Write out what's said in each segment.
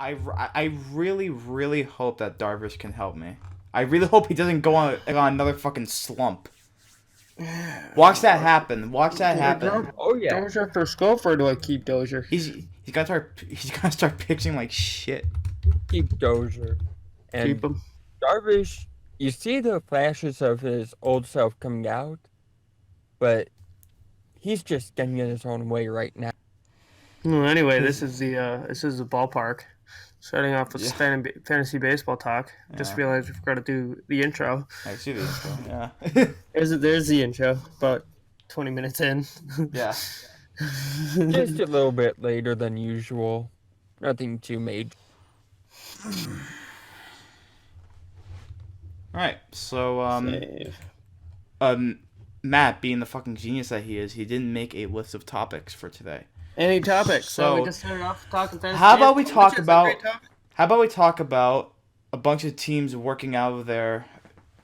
I really, really hope that Darvish can help me. I really hope he doesn't go on another fucking slump. Watch that happen. Watch that happen. Oh yeah. Dozier for Scope, or do I keep Dozier? He's gonna start pitching like shit. Keep Dozier. And Keep him. Darvish, you see the flashes of his old self coming out, but he's just getting in his own way right now. Well, anyway, this is the ballpark. Starting off with Yeah. fantasy baseball talk. Just Yeah. realized we forgot to do the intro. I see the intro. Yeah. There's the intro. About 20 minutes in. Yeah. Just a little bit later than usual. Nothing too major. Alright, so Save. Matt, being the fucking genius that he is, he didn't make a list of topics for today. Any topics? So we So, just started off talking fantasy. How about we baseball, talk which is a about great topic. how about we talk about a bunch of teams working out of their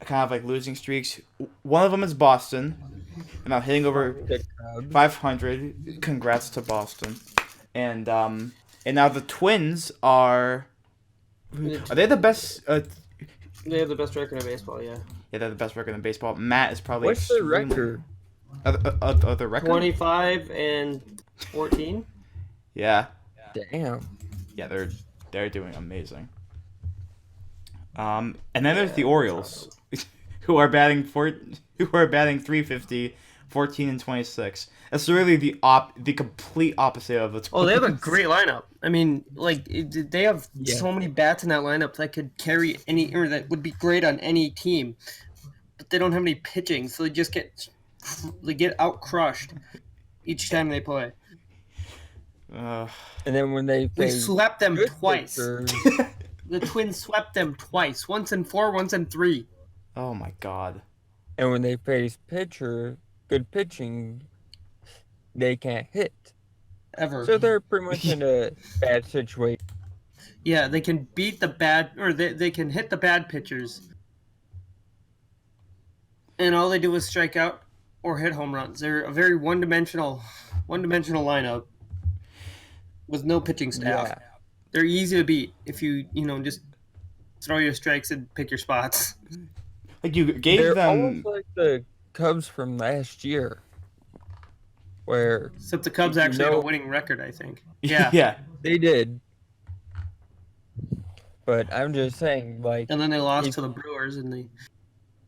kind of like losing streaks. One of them is Boston, and now hitting over 500. Congrats to Boston. And now the Twins are they the best? They have the best record in baseball, yeah. Yeah, they're the best record in baseball. Matt is probably What's the record? The record? 25 and 14. Yeah, Damn. yeah, they're doing amazing. And then there's the Orioles, who are batting 350, 14 and 26. That's really the complete opposite of the Twins. Oh, they have a great lineup. I mean, like they have so many bats in that lineup that could carry any, or that would be great on any team. But they don't have any pitching, so they just get out crushed each time they play. Uh, And then when they swept them good twice. pitchers, The Twins swept them twice. Once in 4, once in 3. oh my god. and when they face good pitching, they can't hit. Ever. So they're pretty much in a bad situation. Yeah, they can beat the bad, or they can hit the bad pitchers. And all they do is strike out or hit home runs. They're a very one-dimensional lineup with no pitching staff. Yeah. They're easy to beat if you just throw your strikes and pick your spots. Like you gave They're them almost like the Cubs from last year, where Except the Cubs actually had a winning record, I think. Yeah. yeah. they did. But I'm just saying, like, And then they lost to the Brewers, and they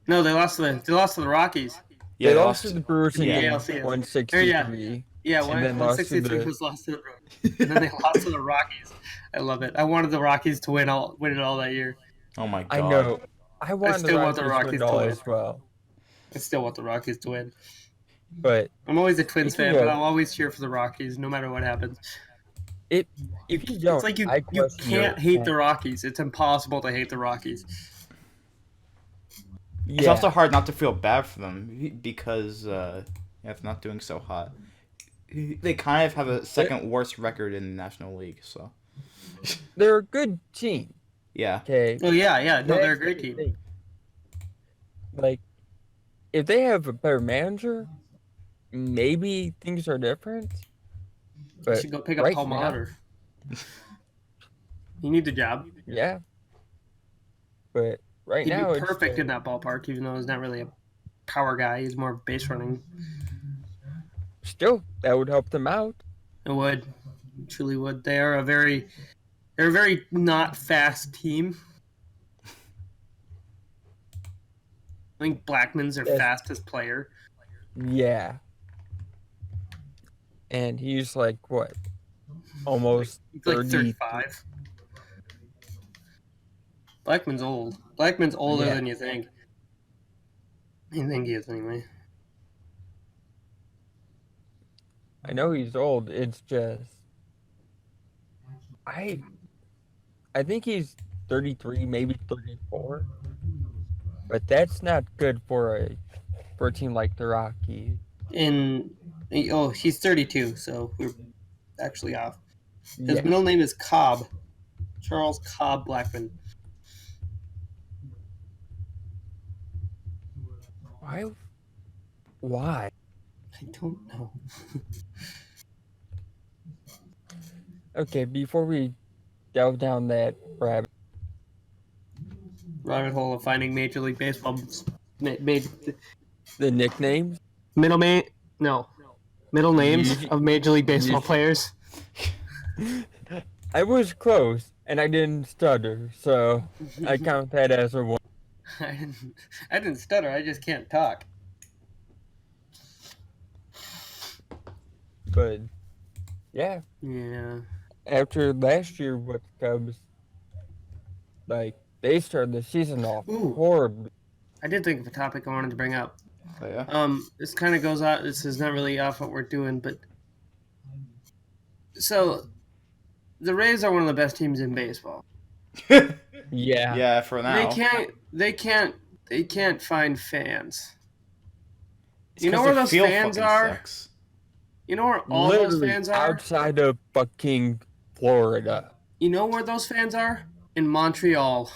lost to the Rockies. Yeah, they lost to the Brewers in yeah. game ALCS. 163. Yeah, And then lost to 163 was lost to the Brewers, and then they lost to the Rockies. I love it. I wanted the Rockies to win it all that year. Oh my god. I know. I wanted still want the the Rockies Rockies to to win. win as well. I still want the Rockies to win. But I'm always a Twins If you fan, but don't- I'll always cheer for the Rockies, no matter what happens. if you don't, It's like you I you question your can't hate the intent. Rockies. It's impossible to hate the Rockies. It's also hard not to feel bad for them because it's not doing so hot. They kind of have a second worst record in the National League, so They're a good team. yeah. Okay. Oh yeah. No, they're a That's great the team. thing. Like, if they have a better manager, maybe things are different. You But should go pick up right Paul now- Molitor. You need the job. yeah. But right He'd now, be it's perfect in that ballpark, even though he's not really a power guy. He's more base running. still that would help them out. It would, it truly would. They're a very not fast team. I think Blackman's their Yes. fastest player. Yeah. And he's like what? Almost He's like 30. 35. Blackman's old. Blackman's older Yeah. than you think. You think he is anyway. I know he's old. It's just I think he's 33, maybe 34. But that's not good for a team like the Rockies. He's 32, so we're actually off. His Yeah. middle name is Cobb. Charles Cobb Blackman. Why? I don't know. Okay, before we delve down that rabbit. Rabbit hole of finding Major League Baseball made The nicknames? middle names You- of Major League Baseball you- players. I was close, and I didn't stutter, so I count that as a 1. I didn't stutter. I just can't talk. But yeah, Yeah. after last year with the Cubs, like they started the season off Ooh. horribly. I did think of a topic I wanted to bring up. Oh, yeah. This kind of goes out. This is not really off what we're doing, but so the Rays are one of the best teams in baseball. Yeah. Yeah, for now. They can't find fans. It's You know 'cause where their those field fans fucking are? sucks. You know where all Literally those fans are? outside of fucking Florida. You know where those fans are? In Montreal.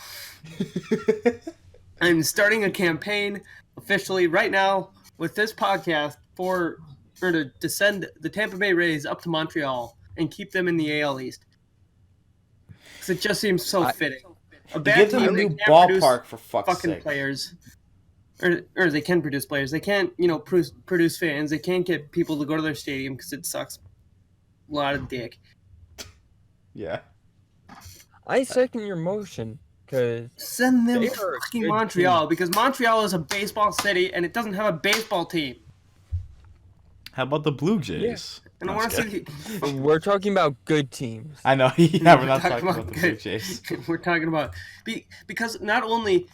I'm starting a campaign officially right now with this podcast to send the Tampa Bay Rays up to Montreal and keep them in the AL East. Because it just seems so fitting. A bad Give them a team, they new can't ballpark for fuck's fucking sake. players. Or they can produce players. They can't, produce fans. They can't get people to go to their stadium because it sucks. A lot of dick. Yeah. I second your motion, because Send them They to are a fucking good Montreal because Montreal is a baseball city and it doesn't have a baseball team. How about the Blue Jays? And I No, I'm want to just see. we're talking about good teams. I know. Yeah, we're not talking about the Blue good- Jays. We're talking about because not only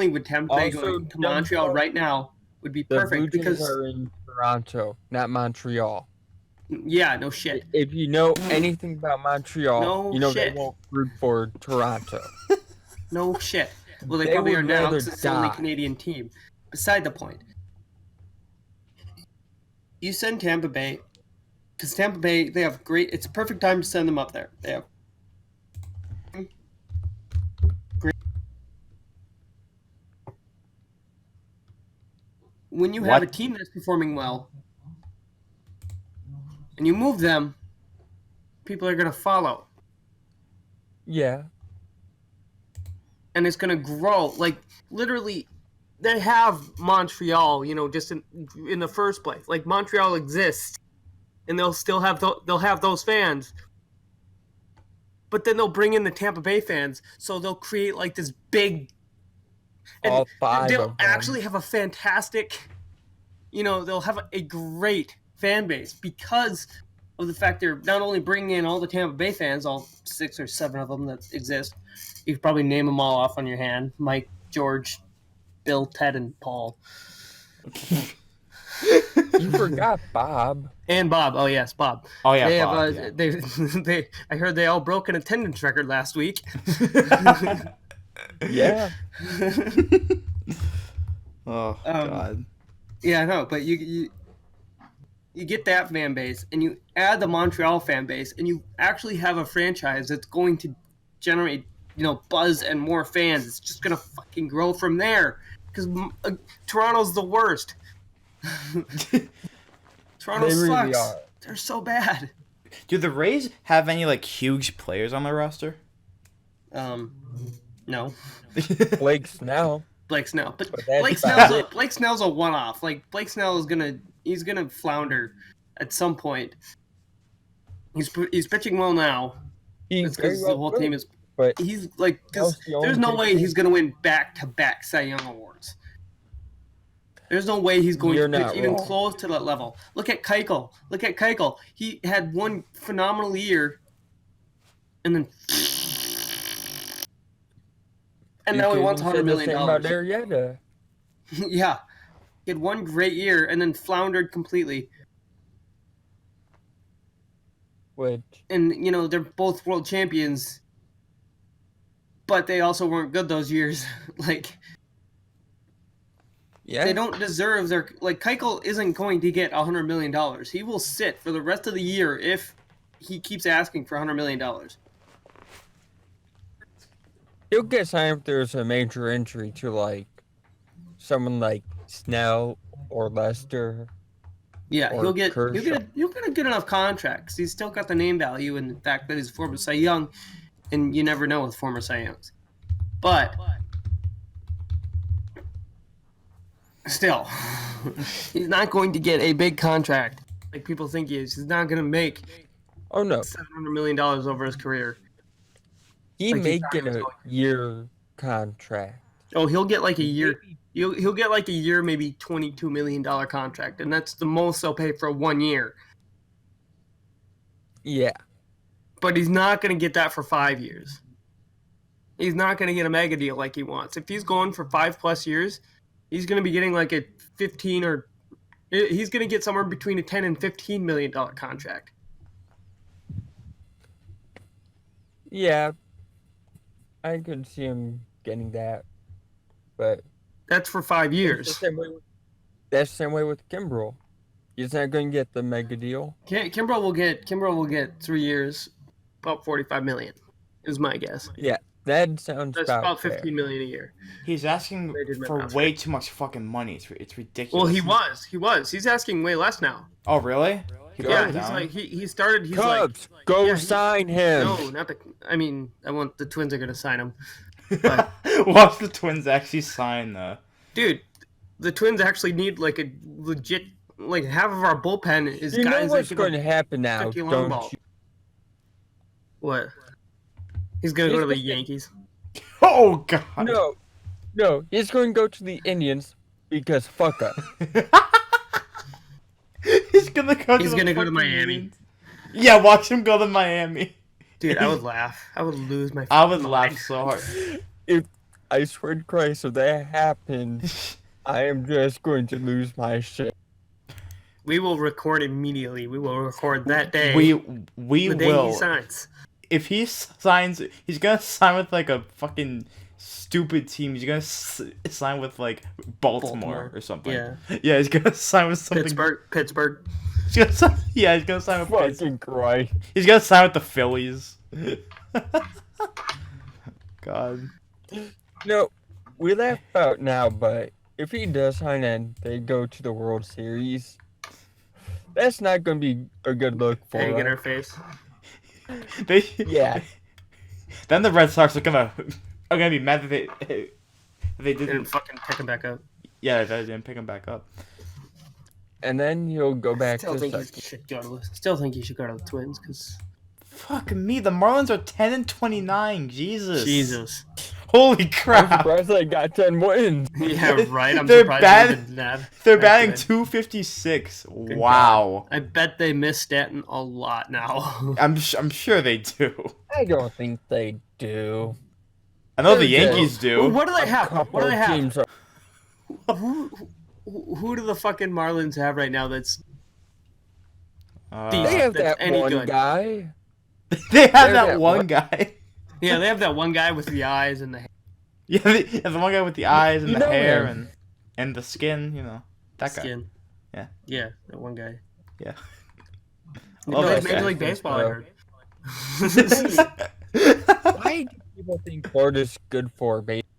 would Tampa Bay Also, going to don't Montreal forget- right now would be The Blue perfect Jays because are in Toronto, not Montreal. yeah, no shit. If you know anything about Montreal, No you know shit. they won't root for Toronto. No shit. Well, they They probably would are now rather because it's the only die. Canadian team. Beside the point. You send Tampa Bay, because Tampa Bay, they have great. It's a perfect time to send them up there. They have great. When you have a What? team that's performing well, and you move them, people are gonna follow. Yeah. And it's gonna grow. Like literally, they have Montreal. Just in the first place. Like Montreal exists, and they'll still have they'll have those fans. But then they'll bring in the Tampa Bay fans, so they'll create like this big. And All 5 they'll of them. actually have a fantastic. They'll have a great fan base because of the fact they're not only bringing in all the Tampa Bay fans, all 6 or 7 of them that exist. You could probably name them all off on your hand. Mike, George, Bill, Ted, and Paul. You forgot Bob. And Bob. Oh, yes, Bob. Oh, yeah, They Bob, have, yeah. I heard they all broke an attendance record last week. Yeah. Oh, God. Yeah, I know, but you get that fan base, and you add the Montreal fan base, and you actually have a franchise that's going to generate, buzz and more fans. It's just gonna fucking grow from there. Because Toronto's the worst. Toronto They really sucks. are. They're so bad. Do the Rays have any, like, huge players on their roster? No. Blake Snell. Blake Snell, but But that's Blake Snell's a one-off. Like Blake Snell is he's gonna flounder at some point. He's pitching well now. He's It's because very the whole well team good, is. but He's like, because Snell's the only there's no way pitcher. he's gonna win back-to-back Cy Young awards. There's no way he's going You're to pitch not even wrong. close to that level. Look at Keuchel. He had one phenomenal year, and then. And now he You wants can $100 say the million. same about Arrieta. Yeah. He had one great year and then floundered completely. Which And, they're both world champions. But they also weren't good those years. Like, yeah, they don't deserve their... Like, Keuchel isn't going to get $100 million. He will sit for the rest of the year if he keeps asking for $100 million. he'll get signed if there's a major injury to like someone like Snell or Lester. Yeah, Or he'll get Kershaw. a good enough contract 'cause he's still got the name value and the fact that he's a former Cy Young, and you never know with former Cy Youngs. But still, he's not going to get a big contract like people think he is. He's not going to make $700 million over his career. He may get a year contract. Oh, he'll get like a year. He'll get like a year, maybe $22 million contract, and that's the most they'll pay for 1 year. Yeah. But he's not going to get that for 5 years. He's not going to get a mega deal like he wants. If he's going for 5+ years, he's going to be getting like a 15 or he's going to get somewhere between a 10 and $15 million contract. Yeah, I could see him getting that, but that's for 5 years. That's the same way with Kimbrel. He's not going to get the mega deal. Kimbrel will get 3 years, about $45 million, is my guess. Yeah, that sounds about $15 million a year. He's asking for way too much fucking money. It's ridiculous. Well, he was. He's asking way less now. Oh, really? Yeah, he's like he started. He's Cubs, like, go sign him. No, not the. I mean, the Twins are gonna sign him. Watch the Twins actually sign the. Dude, the Twins actually need like a legit. Like half of our bullpen is you guys. Know what's going to happen now? Don't you? What? He's gonna go to the Yankees. Oh God. No, he's going to go to the Indians because fuck up. He's gonna go to Miami. Yeah, watch him go to Miami. Dude, I would laugh. I would lose my. I would laugh so hard. If I swear to Christ, if that happens, I am just going to lose my shit. We will record immediately. We will record that day. We the day will. He signs. If he signs, he's gonna sign with like a fucking stupid team. He's gonna sign with like Baltimore or something. Yeah, he's gonna sign with something. Pittsburgh. He's gonna sign with fucking Christ. He's gonna sign with the Phillies. God. No, we laugh about now, but if he does sign and they go to the World Series, that's not gonna be a good look for egg in her face. Yeah. Then the Red Sox are gonna be mad that they didn't fucking pick him back up. Yeah, they didn't pick him back up. And then he'll go back Still think he should go to the Twins because. Fuck me, the Marlins are 10-29. Jesus. Holy I'm crap! surprised they got 10 wins. Yeah, right. I'm surprised they're batting 256. Wow. I bet they miss Stanton a lot now. I'm sure they do. I don't think they do. I know the Yankees do. What do they have? What do they have? Teams are... Who do the fucking Marlins have right now that's they have that one good? Guy. They have that one guy. Yeah, they have that one guy with the eyes and the hair. Yeah, the one guy with the eyes and the hair and the skin, you know. That guy. Yeah. Yeah, that one guy. Yeah. Major League Baseball, I heard. Why do people think Florida's good for baseball?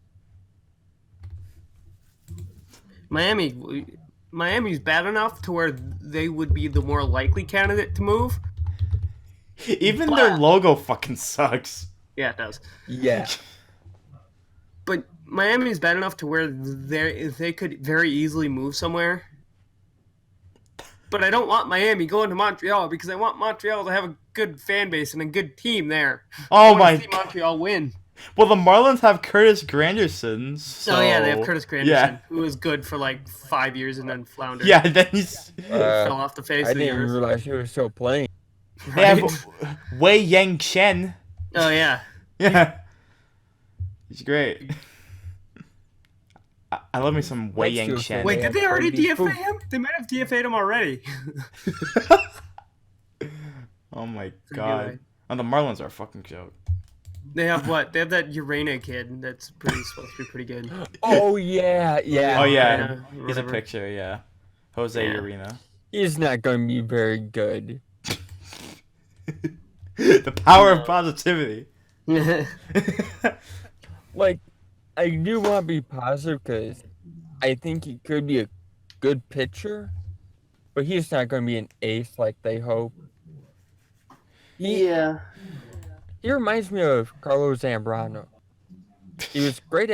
Miami's bad enough to where they would be the more likely candidate to move. Even their logo fucking sucks. Yeah, it does. Yeah. But Miami's bad enough to where they could very easily move somewhere. But I don't want Miami going to Montreal because I want Montreal to have a good fan base and a good team there. Oh my! See Montreal win. Well, the Marlins have Curtis Granderson. So... Oh yeah, they have Curtis Granderson, who was good for like 5 years and then floundered. Yeah, then he's fell off the face of the earth. I didn't realize he was still playing. Right? They have Wei Yang Chen. Oh yeah. Yeah. He's great. I love me some Wei Yang Chen. Wait, did they already DFA him? They might have DFA'd him already. Oh my god. And the Marlins are a fucking joke. They have what? They have that Urena kid that's supposed to be pretty good. Oh yeah. Oh yeah. He's a picture, yeah. Jose Urena. He's not going to be very good. The power of positivity. Like, I do want to be positive because I think he could be a good pitcher, but he's not going to be an ace like they hope. He He reminds me of Carlos Zambrano. He was great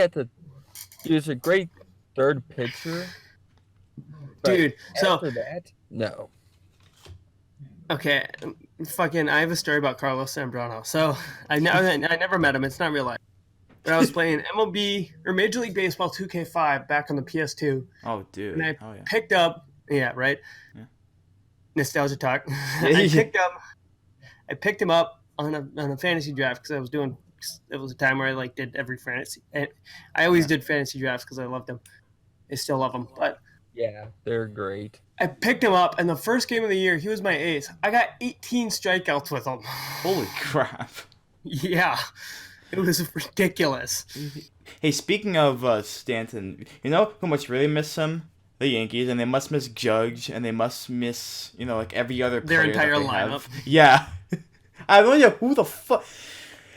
he was a great third pitcher. But Dude, so after that, no. okay, I have a story about Carlos Zambrano. So I never met him. It's not real life. But I was playing MLB or Major League Baseball 2K5 back on the PS2. Oh, dude. And I Oh, yeah. picked up, yeah, right? Yeah. Nostalgia talk. Yeah. I picked him up on a fantasy draft because it was a time where I like did every fantasy. And I always did fantasy drafts because I loved them. I still love them. But Yeah, they're great. I picked him up, and the first game of the year, he was my ace. I got 18 strikeouts with him. Holy crap. Yeah. It was ridiculous. Hey, speaking of Stanton, you know who must really miss him? The Yankees, and they must miss Judge, and they must miss, like every other player Their entire that they lineup. have. Yeah. I have no idea who the fuck.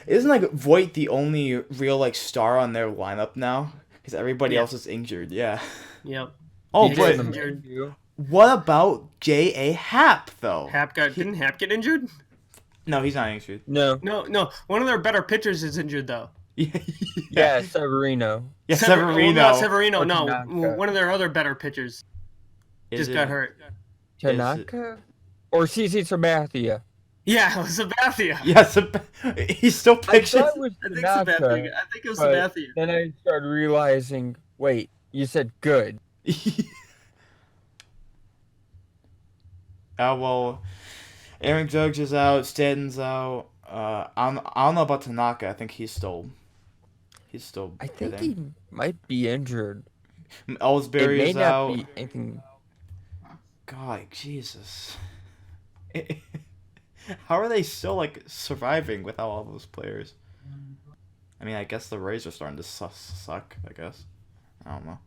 Isn't like Voit the only real star on their lineup now? Because everybody else is injured. Yeah. Yep. Oh, He but got injured. what about J.A. Happ though? Didn't Hap get injured? No, he's not injured. No. No. One of their better pitchers is injured though. Yeah, Severino. Yeah, Severino. Not Severino. Or No, Tanaka. one of their other better pitchers just got hurt. Tanaka? Or CC Sabathia. Yeah, it was Sabathia. Yes, he's still I pitching. thought it was I think Tanaka. it was but Sabathia. Then I started realizing, wait, you said good. Well, Aaron Judge is out. Stanton's out. I don't know about Tanaka. I think he's still I think hitting. he might be injured. Ellsbury It may is not out. be anything. God, Jesus. How are they still surviving without all those players? I mean, I guess the Rays are starting to suck. I guess. I don't know.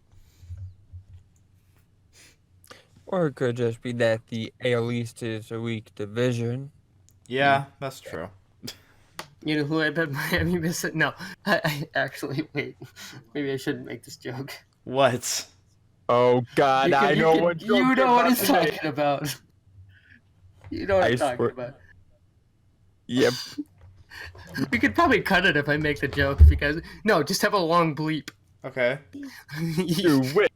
Or it could just be that the AL East is a weak division. Yeah, that's true. You know who I bet Miami missed? No, I actually wait. Maybe I shouldn't make this joke. What? Oh God, I know what you know what he's talking about. You know what I'm talking swear- about. Yep. We could probably cut it if I make the joke because no, just have a long bleep. Okay. You win.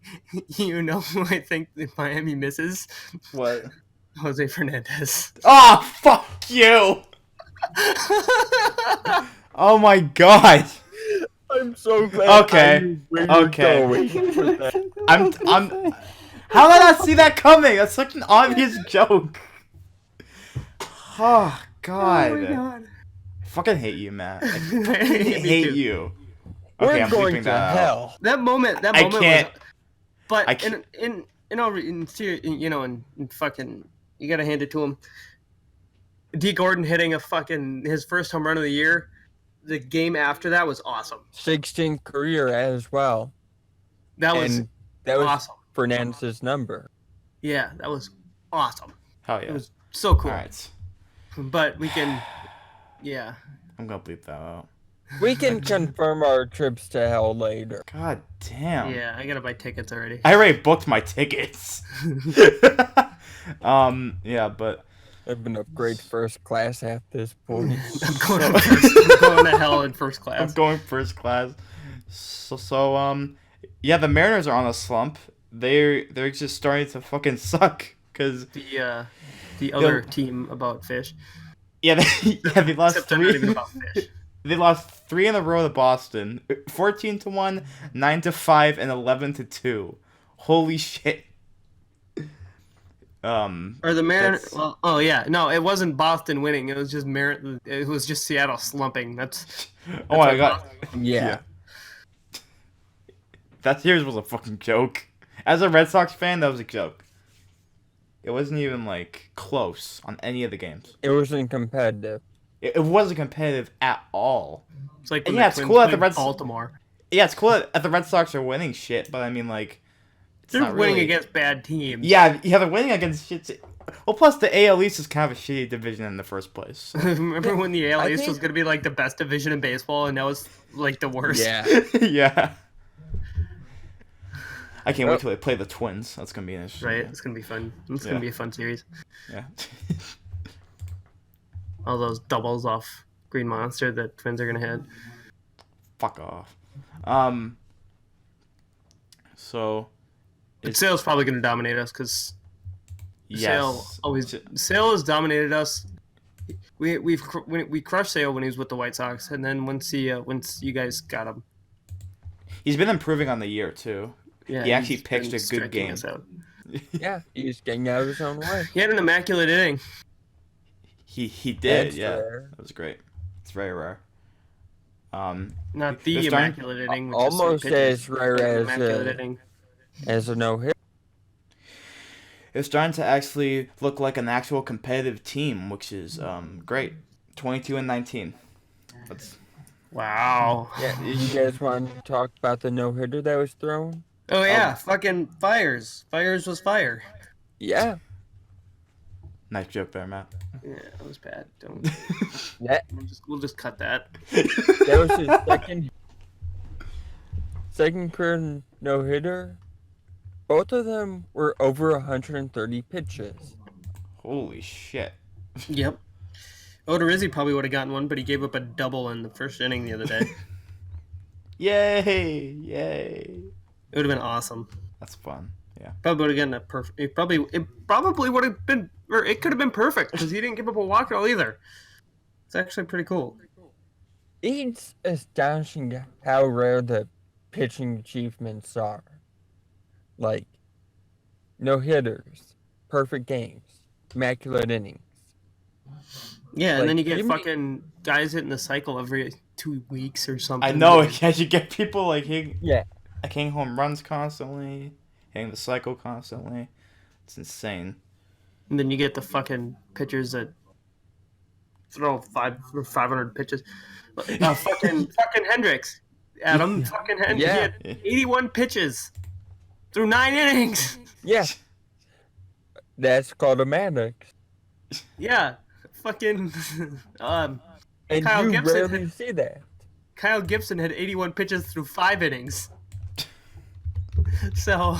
You know who I think that Miami misses? What? Jose Fernandez. Oh, fuck you! Oh my god! I'm so glad. Okay. I knew where you Okay. were going with that. I'm. How did I not see that coming? That's such an obvious joke. Oh god. Oh my god. I fucking hate you, Matt. I Me hate too. you. We're Okay, I'm going bleeping to that out. hell. That moment I can't. was. But I can't. in fucking, you gotta hand it to him. D. Gordon hitting his first home run of the year. The game after that was awesome. 16th career as well. That was awesome. Fernandez's number. Yeah, that was awesome. Hell yeah. It was so cool. Alright. But we can, yeah. I'm gonna bleep that out. We can confirm our trips to hell later. God damn. Yeah, I gotta buy tickets already. I already booked my tickets. Yeah, but I've been upgrade first class at this point. I'm going to hell in first I'm class. going first class. So yeah, the Mariners are on a slump. They're just starting to fucking suck because The other team about fish. they lost Except they're not even three. about fish. They lost 3 in a row to Boston. 14-1, 9-5, and 11-2. Holy shit. Or the Mariners. Well, oh yeah, no, it wasn't Boston winning. It was just It was just Seattle slumping. That's Oh my god. Yeah. That series was a fucking joke. As a Red Sox fan, that was a joke. It wasn't even close on any of the games. It wasn't competitive. It wasn't competitive at all. It's like And when yeah, the it's Twins cool that the played Reds- Baltimore. Yeah, it's cool that the Red Sox are winning shit, but I mean it's They're not winning really... against bad teams. Yeah, they're winning against shit. Well, plus the AL East is kind of a shitty division in the first place. So. Remember when the AL I East was think- going to be the best division in baseball, and now it's the worst. Yeah. Yeah. I can't wait till they play the Twins. That's gonna be interesting. Right? It's going to be fun. It's going to be a fun series. Yeah. All those doubles off green monster that Twins are gonna hit. Fuck off. So. But Sale's probably gonna dominate us because Yes. Sale has dominated us. We crushed Sale when he was with the White Sox, and then once you guys got him, he's been improving on the year too. Yeah, he actually pitched a good game. Yeah, he's getting out of his own way. He had an immaculate inning. He did. That's yeah, rare. that was great. It's very rare. Not the immaculate inning. Almost as rare as a no-hit. It's starting to actually look like an actual competitive team, which is great. 22-19. That's wow. Yeah, you guys want to talk about the no-hitter that was thrown? Oh yeah, fucking Fires. Fires was fire. Yeah. Nice joke there, Matt. Yeah, that was bad. Don't. We'll just cut that. That was his second career no-hitter. Both of them were over 130 pitches. Holy shit. Yep. Odorizzi probably would have gotten one, but he gave up a double in the first inning the other day. Yay! It would have been awesome. That's fun. Yeah. Probably would have gotten a perfect. It probably would have been, or it could have been perfect because he didn't give up a walk at all either. It's actually pretty cool. It's astonishing how rare the pitching achievements are. Like, no-hitters, perfect games, immaculate innings. Yeah, and then you get fucking guys hitting the cycle every 2 weeks or something. I know, you get people like hitting home runs constantly, hitting the cycle constantly. It's insane. And then you get the fucking pitchers that throw 500 pitches. Fucking Hendricks. Adam fucking Hendricks. Yeah. He had 81 pitches through 9 innings. Yeah. That's called a Maddox. Yeah. Fucking and Kyle you Gibson rarely see that. Kyle Gibson had 81 pitches through 5 innings. So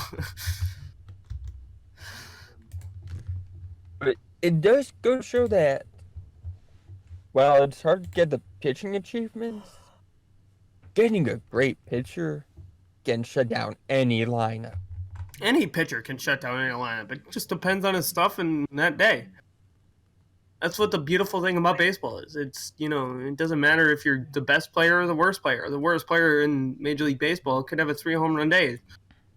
but it does go to show that while it's hard to get the pitching achievements, getting a great pitcher can shut down any lineup. Any pitcher can shut down any lineup. It just depends on his stuff and that day. That's what the beautiful thing about baseball is. It's, it doesn't matter if you're the best player or the worst player. The worst player in Major League Baseball could have a 3 home run day.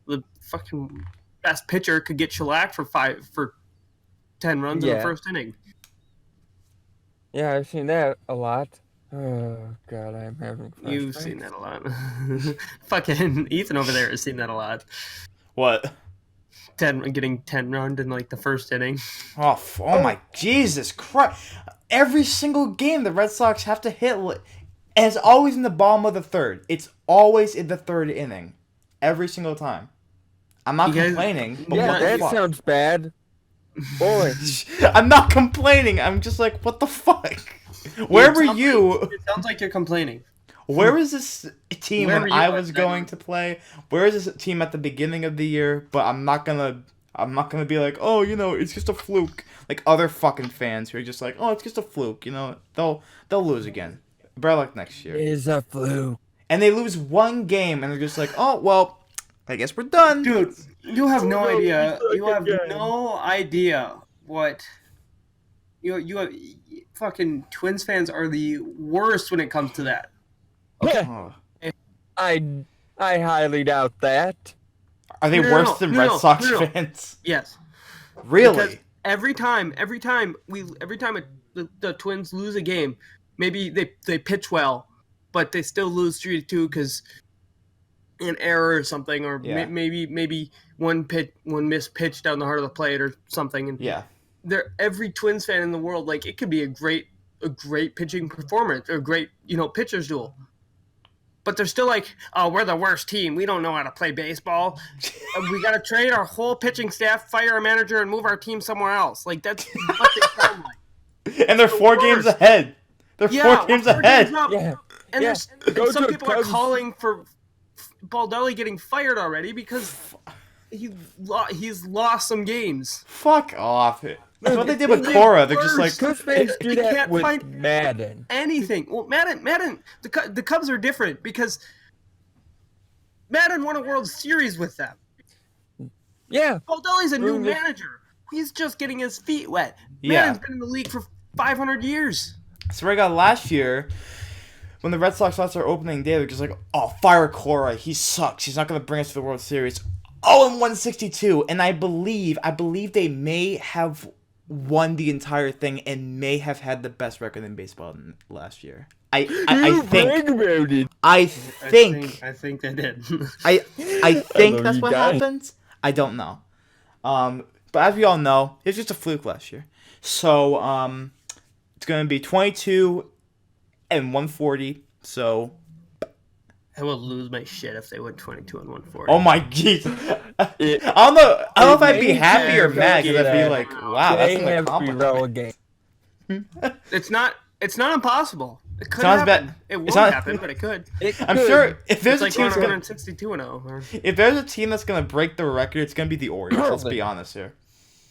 The fucking best pitcher could get shellacked for 10 runs in the first inning. Yeah, I've seen that a lot. Oh, God, I'm having fun. You've seen that a lot. Fucking Ethan over there has seen that a lot. What? Getting 10 runned in like the first inning. Oh my Jesus Christ! Every single game the Red Sox have to hit, and it's always in the bottom of the third. It's always in the third inning, every single time. I'm not complaining. But yeah, that sounds bad. Boy, I'm not complaining. I'm just like, what the fuck? Where were you? It sounds like you're complaining. Where was this team when I was going to play? Where is this team at the beginning of the year? But I'm not gonna be like, oh, it's just a fluke. Like other fucking fans who are just like, oh, it's just a fluke. They'll lose again. Better luck next year. It is a fluke. And they lose one game, and they're just like, oh, well, I guess we're done. Dude, you have no idea. You have no idea what. You have fucking Twins fans are the worst when it comes to that. Oh. I highly doubt that. Are they worse than Red Sox fans? Yes. Really? Because every time the Twins lose a game, maybe they pitch well, but they still lose 3-2 because an error or something, or maybe one missed pitch down the heart of the plate or something. And every Twins fan in the world, like, it could be a great pitching performance or a great pitcher's duel. But they're still like, oh, we're the worst team. We don't know how to play baseball. We got to trade our whole pitching staff, fire our manager, and move our team somewhere else. Like, that's what they sound like. And they're 4 games ahead. They're 4 games ahead. Yeah. And some people are calling for Baldelli getting fired already because he's lost some games. Fuck off. That's what they did with Cora. They're just like, Cubs fans do They that can't with find Madden. anything. Well, Madden, the Cubs are different because Madden won a World Series with them. Yeah. Baldelli's a new Ruined it. manager. He's just getting his feet wet. Yeah. Madden's been in the league for 500 years. so we got last year when the Red Sox lost their opening day. They're just like, oh, fire Cora. He sucks. He's not going to bring us to the World Series. Oh, and 162, and I believe they may have won the entire thing and may have had the best record in baseball last year. I think. I think they did. I think Although that's you what got it. happens. I don't know. But as we all know, it was just a fluke last year. So it's gonna be 22 and 140. So I will lose my shit if they win 22 and 140. oh my jeez. I don't know if I'd be happy or mad because I'd be like, wow, that's an They have to be accomplishment. relegated. It's not impossible. It could Sounds happen. bad. It won't It's not- happen, but it could. I'm sure if there's It's a like team going that's gonna 162 and 0. if there's a team that's gonna break the record, it's gonna be the Orioles. Let's be honest here.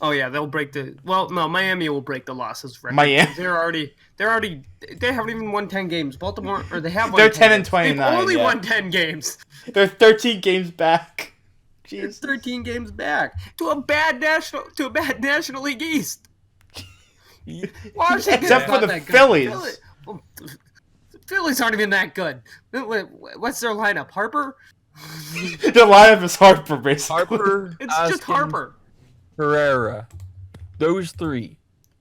Oh yeah, they'll break the. Well, no, Miami will break the losses record. Miami? They haven't even won 10 games. Baltimore, or they have won. They're 10 10 and games. 29, They've only yeah. won 10 games. They're 13 games back. They're Jeez. 13 games back to a bad National League East. Washington's Except for not the that good. Phillies. The Phillies aren't even that good. What's their lineup? Harper? The lineup is Harper, basically. Harper, It's just Oskin, Harper. Herrera. Those three.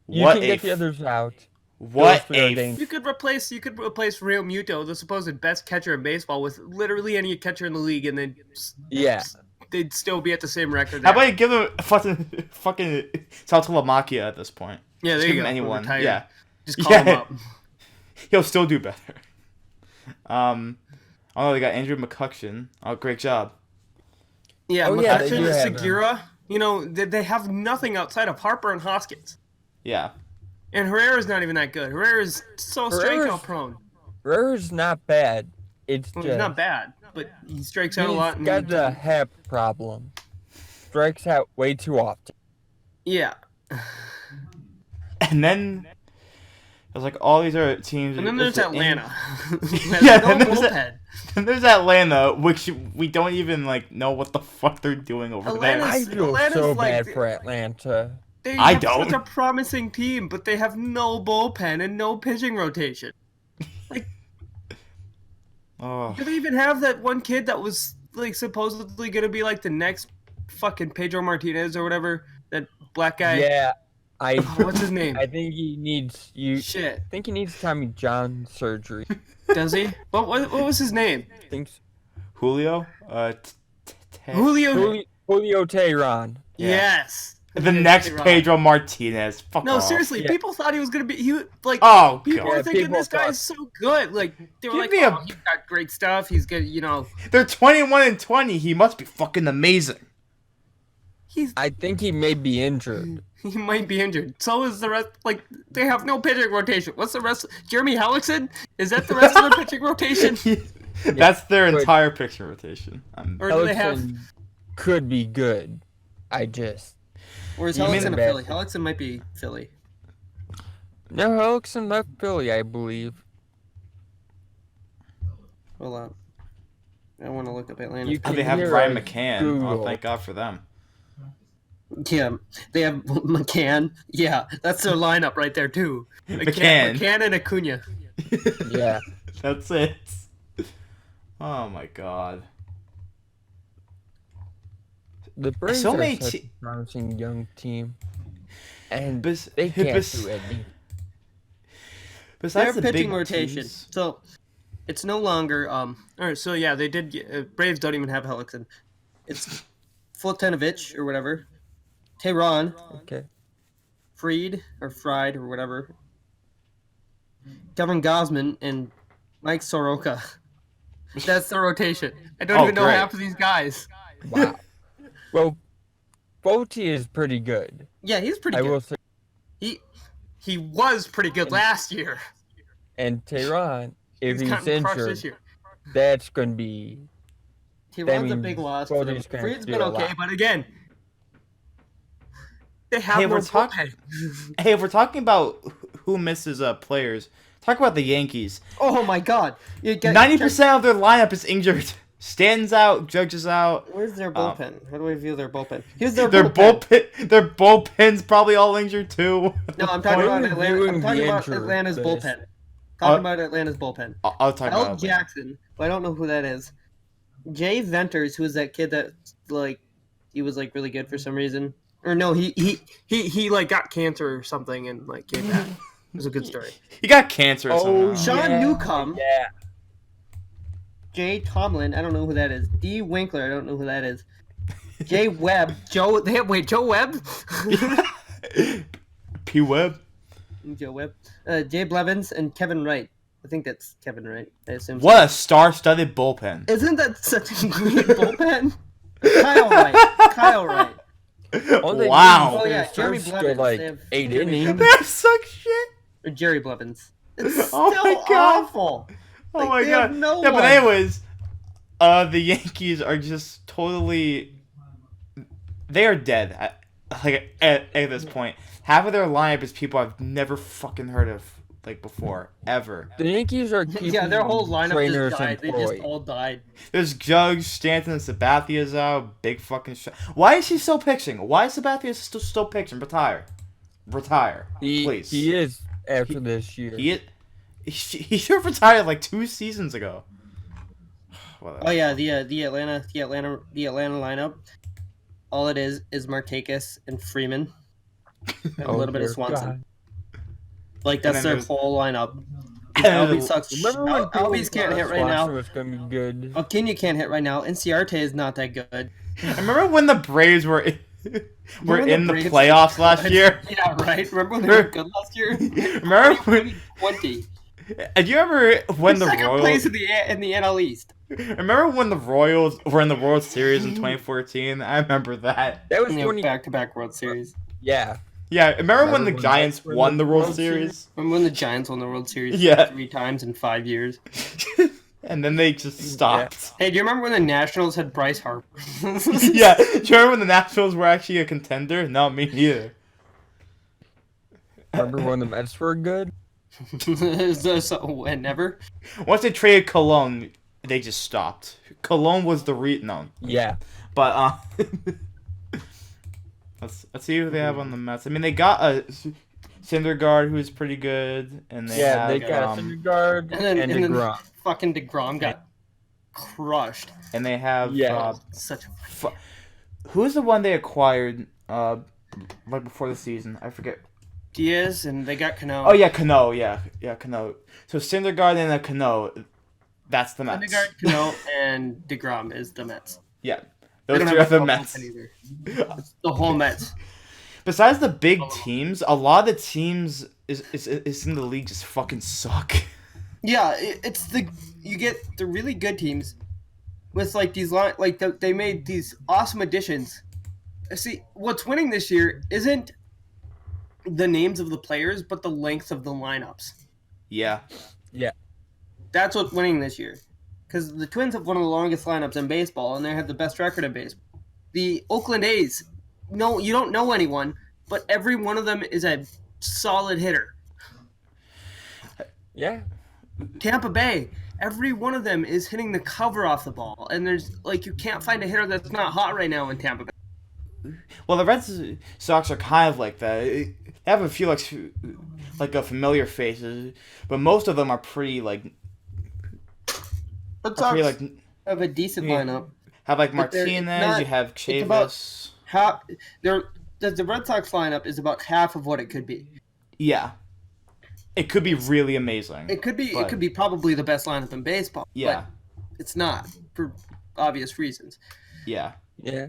You What can a get the others out. What Those three are a dangerous. You could replace Real Muto, the supposed best catcher in baseball, with literally any catcher in the league, and then Yeah. they'd still be at the same record. How about you give him fucking Saltalamacchia at this point? Yeah, there Just you give go. him anyone. Retired. Yeah. Just call Yeah. him up. He'll still do better. Oh, they got Andrew McCutcheon. Oh, great job. Yeah, Oh, yeah, they McCutcheon, do have him. Segura. You know, they have nothing outside of Harper and Hoskins. Yeah. And Herrera's not even that good. Herrera's so strikeout prone. Herrera's not bad. It's Well, just he's not bad, but he strikes out a lot. he's got the hep problem. Strikes out way too often. Yeah. And then there's like all these other teams. And then there's Atlanta. Yeah, no and there's bullpen. And there's Atlanta, which we don't even like know what the fuck they're doing over there. I feel Atlanta's so like bad the- for Atlanta. They I have don't. such a promising team, but they have no bullpen and no pitching rotation. Oh. Do they even have that one kid that was like supposedly gonna be like the next fucking Pedro Martinez or whatever? That black guy. Yeah, What's his name? I think he needs Shit. I think he needs Tommy John surgery. Does he? What was his name? I think so. Julio? Julio. Julio Tehran. Yeah. Yes. The next Pedro Martinez. Fuck No, off. seriously, Yeah. people thought he was gonna be. Oh, People God. were Yeah, thinking people this guy thought- is so good. Like they were Give like, me a- oh, he's got great stuff. He's good. You know, They're 21 and 20. He must be fucking amazing. I think he may be injured. he might be injured. So is the rest. Like they have no pitching rotation. What's the rest? Jeremy Hellickson? Is that the rest of the pitching rotation? That's their but- entire picture rotation. Or do they have? Hellickson could be good. Or is You mean Hellickson a bad. Philly? Hellickson might be Philly. No, Hellickson left Philly, I believe. Hold on. I want to look up Atlanta. You Oh, they can have hear Ryan us McCann. Google. Oh, thank God for them. Yeah, they have McCann. Yeah, that's their lineup right there too. McCann. McCann and Acuna. Yeah. That's it. Oh my God. The Braves So are many such a promising young team. And Bes- they can't bes- do anything. Besides Their the pitching big rotation. teams- So it's no longer. All right. So yeah, they did. Braves don't even have Hellickson. It's Fultanovich or whatever. Tehran, Okay. Fried or whatever. Kevin Gosman and Mike Soroka. That's the rotation. I don't Oh, even know great. half of these guys. Wow. Well, Bolte is pretty good. Yeah, he's pretty I good. will say. He was pretty good last year. And Tehran, if he's gotten crushed this injured, year. that's going to be. Tehran's a means big loss for them. Bolte's gonna Fried's do been a okay, lot. but again, They have Hey, no we're talking. bullpen. Hey, if we're talking about who misses players, talk about the Yankees. Oh my God! 90% of their lineup is injured. Stan's out, Judge is out. Where's their bullpen? How do I view their bullpen? Here's their Their bullpen. their bullpen's probably all injured too. No, I'm talking about Why are we Atlanta. I'm viewing talking the about injured Atlanta's list? bullpen. Talking about Atlanta's bullpen. I'll talk L. about it. Jackson. But I don't know who that is. Jay Venters, who was that kid that like he was like really good for some reason. Or no, he like got cancer or something and like came back. It was a good story. He got cancer. Oh, somehow. Sean Newcomb. Yeah. Jay Tomlin, I don't know who that is. D. Winkler, I don't know who that is. Jay Webb, Joe. Joe Webb. P. Webb. Joe Webb, Jay Blevins, and Kevin Wright. I think that's Kevin Wright. I assume. What a star-studded bullpen. Isn't that such a great bullpen? Kyle Wright. All they Wow. need Oh is yeah, their Jeremy first, Blevins. like They have 8 Jeremy innings. That sucks shit. Or Jerry Blevins. It's Oh still my God. awful. Oh Like, my they god. have no Yeah, but one. anyways, the Yankees are just totally. They are dead. At this point, half of their lineup is people I've never fucking heard of like before ever. The Yankees are keeping Yeah, their whole lineup trainers just died. They just employed. all died. There's Judge, Stanton, and Sabathia's out. Big fucking shot. Why is he still pitching? Why is Sabathia still pitching? Retire, please. He is after this year. He should have retired like 2 seasons ago. Whatever. Oh yeah, the Atlanta lineup. All it is Markakis and Freeman, and a little bit of dear Swanson. God. Like that's then their there's- whole lineup. And Albie sucks. Remember when Albie's can't hit right now. Was gonna be good. Acuna can't hit right now. Ciarte is not that good. I remember when the Braves were in the Braves playoffs were last good? year. Yeah, right. Remember when they were good last year? Remember when? 20. And you remember when the Second Royals? place in the NL East. Remember when the Royals were in the World Series in 2014? I remember that. That was You know, 20. back-to-back World Series. Yeah. Yeah, remember when the Remember when Giants Mets were in won the the World World Series? Remember when the Giants won the World Series Yeah. 3 times in 5 years? And then they just stopped. Hey, do you remember when the Nationals had Bryce Harper? Yeah, do you remember when the Nationals were actually a contender? No, me neither. Remember when the Mets were good? So, and never? Once they traded Cologne, they just stopped. Cologne was the no. Yeah. But let's see who they have on the Mets. I mean, they got a Syndergaard who's pretty good, and they have, they got Syndergaard and then DeGrom. fucking DeGrom got crushed. and they have Yeah. Such a who's the one they acquired right before the season? I forget. Diaz, and they got Cano. Oh yeah, Cano. Yeah, Cano. So Syndergaard and a Cano. That's the Mets. Syndergaard, Cano, and DeGrom is the Mets. Yeah, They those don't two have are a the bullpen Mets. either. It's the whole Mets. Besides the big teams, a lot of the teams is in the league just fucking suck. Yeah, you get the really good teams with like these they made these awesome additions. See, what's winning this year isn't the names of the players, but the length of the lineups. Yeah. That's what's winning this year. Because the Twins have one of the longest lineups in baseball, and they have the best record in baseball. The Oakland A's, no, you don't know anyone, but every one of them is a solid hitter. Yeah. Tampa Bay, every one of them is hitting the cover off the ball, and there's you can't find a hitter that's not hot right now in Tampa Bay. Well, the Red Sox are kind of like that. They have a few a familiar faces, but most of them are pretty Red Sox pretty have a decent lineup. have But they're Martinez. not- You have it's about- Chavis. The Red Sox lineup is about half of what it could be. Yeah, it could be really amazing. It could be. But- It could be probably the best lineup in baseball. Yeah, but it's not for obvious reasons. yeah. Yeah.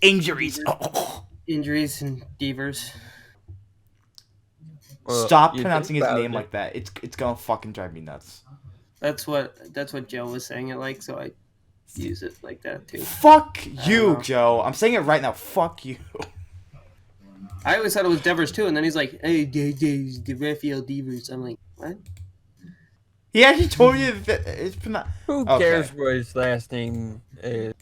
Injuries. Oh. Injuries and divers. Well, Stop you pronouncing think his about name it. like that. It's gonna fucking drive me nuts. That's what Joe was saying it like, so I use it like that too. Fuck you, know. Joe. I'm saying it right now. Fuck you. I always thought it was Devers too, and then he's like, "Hey, the Raphael Devers." I'm like, "What?" He actually told you that it's pronounced. Who Okay. cares what his last name is?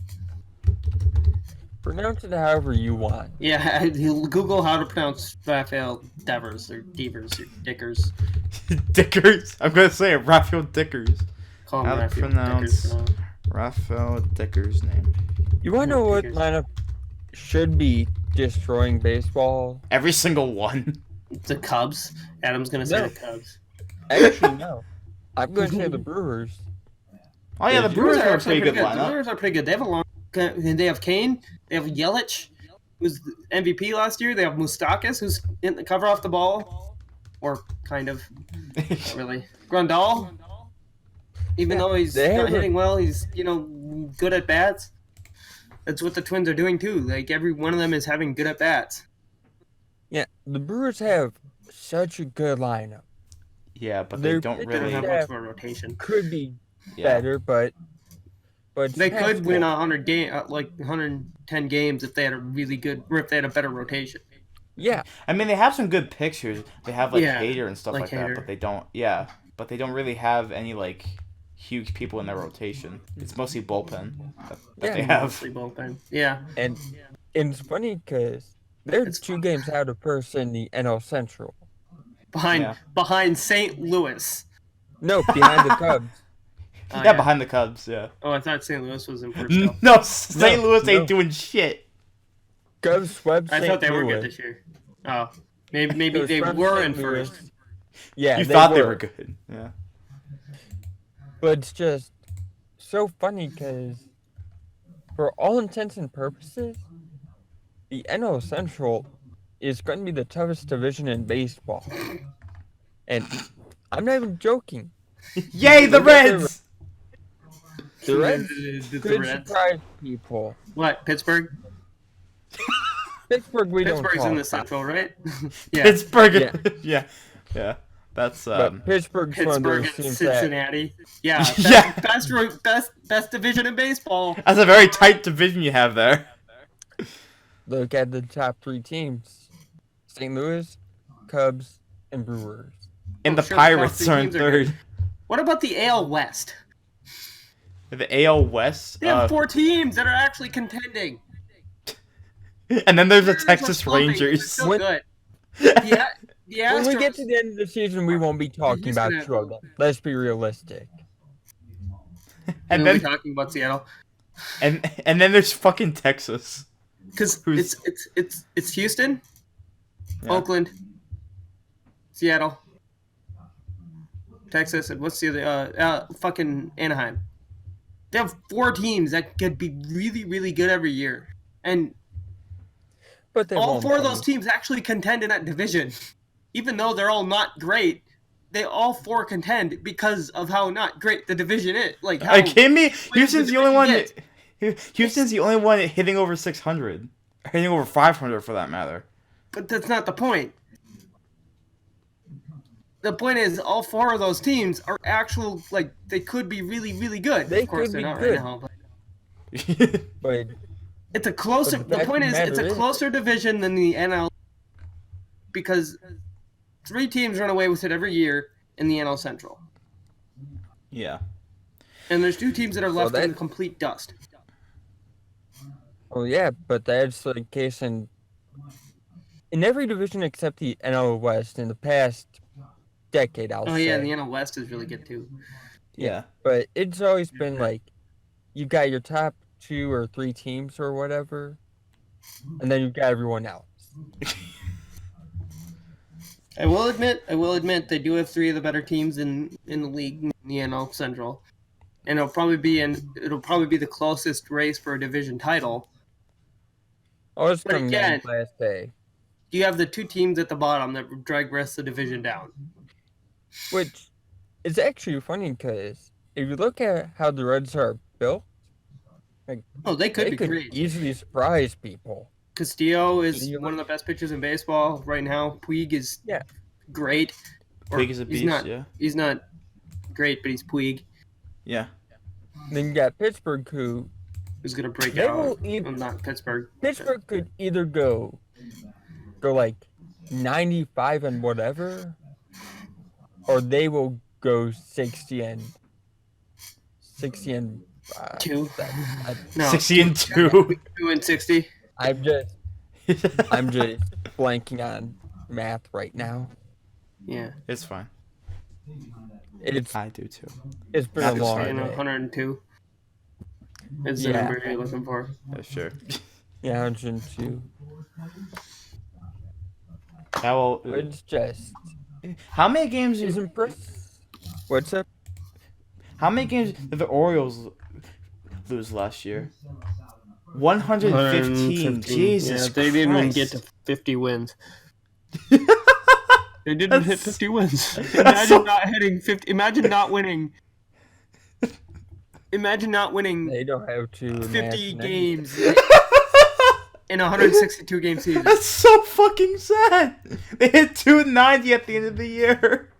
Pronounce it however you want. Yeah, Google how to pronounce Raphael Devers or Devers or Dickers. Dickers. I'm gonna say it. Raphael Dickers. Call him How to Raphael pronounce Dickers. Raphael Dickers' name? You want to know what Dickers. lineup should be destroying baseball? Every single one. The Cubs. Adam's gonna say No. the Cubs. Actually, no. I'm going to say the Brewers. Oh yeah, the Brewers have a actually pretty good The lineup. Brewers are pretty good. They have a long. They have Kane. They have Yelich, who's the MVP last year. They have Moustakas, who's in the cover off the ball, or kind of, not really. Grandal, even though he's not hitting well, he's good at bats. That's what the Twins are doing too. Like every one of them is having good at bats. Yeah, the Brewers have such a good lineup. Yeah, but they don't They really. don't have much of a rotation. Could be better, but they could win 100 like 110 games if they had a really good, or if they had a better rotation. Yeah, I mean, they have some good pictures. They have like Yeah, Hader and stuff like that, but they don't. Yeah, but they don't really have any like huge people in their rotation. It's mostly bullpen that they have. Mostly bullpen. Yeah, and it's funny because they're 2 games out of first in the NL Central. behind St. Louis. No, behind the Cubs. Yeah, behind the Cubs. Yeah. Oh, I thought St. Louis was in first. Still. No, St. Louis ain't doing shit. Cubs swept St. I thought they Louis. were good this year. Oh, maybe they were in first. Yeah, you thought they were good. Yeah. But it's just so funny because, for all intents and purposes, the NL Central is going to be the toughest division in baseball. And I'm not even joking. Yay, the Reds! The Reds could surprise people. What, Pittsburgh? Pittsburgh, Pittsburgh's in the Central, right? Yeah. Pittsburgh. Yeah. Yeah. That's But Pittsburgh's one of Pittsburgh those and teams Cincinnati. Yeah. Best division in baseball. That's a very tight division you have there. Look at the top 3 teams: St. Louis, Cubs, and Brewers. And the Pirates are in third. What about the AL West? The AL West? They have 4 teams that are actually contending. And then there's the Texas Rangers. So good. Yeah. When we get to the end of the season, we won't be talking about 2 of them. Let's be realistic. And then then talking about Seattle. And then there's fucking Texas. Because it's Houston, Oakland, Seattle, Texas, and what's the other? Fucking Anaheim. They have 4 teams that could be really, really good every year, and all 4 of those teams actually contend in that division, even though they're all not great. They all 4 contend because of how not great the division is. Like, how are you kidding me? Houston's the only one. gets. Houston's the only one hitting over 600, hitting over 500 for that matter. But that's not the point. The point is, all 4 of those teams are actual, like, they could be really, really good. They of course, could they're be not good. right now. But It's a closer. The point is, it's a closer division than the NL because 3 teams run away with it every year in the NL Central. Yeah. And there's 2 teams that are left in complete dust. Oh yeah, but that's the case in every division except the NL West in the past decade. I'll say. Oh yeah, and the NL West is really good too. Yeah. But it's always been like you got your top 2 or 3 teams or whatever, and then you've got everyone else. I will admit, they do have 3 of the better teams in the league, in the NL Central, and it'll probably be the closest race for a division title. Oh, it's coming down last day. You have the 2 teams at the bottom that drag the rest of the division down. Which is actually funny because if you look at how the Reds are built, they could great. Easily surprise people. Castillo is one of the best pitchers in baseball right now. Puig is great. Puig is a beast, He's not great, but he's Puig. Yeah. Then you got Pittsburgh, who's going to break out. Not Pittsburgh. Pittsburgh could either go like 95 and whatever, or they will go 60 and 2. I, No, 60 and 2. 2 and 60. I'm just blanking on math right now. Yeah. It's fine. I do too. It's been Math a is long hard. day. 102 is the number you're looking for. Yeah, sure. Yeah, 102. That will. It's just How many games? it's impressive. What's up? How many games did the Orioles lose last year? 115. Jesus Yeah, they didn't even Christ. get to 50 wins. They didn't That's- hit 50 wins. that's Imagine so- not hitting 50. Imagine not winning. Imagine not winning They don't have to 50 imagine games in a 162 game season. That's so fucking sad. They hit 290 at the end of the year.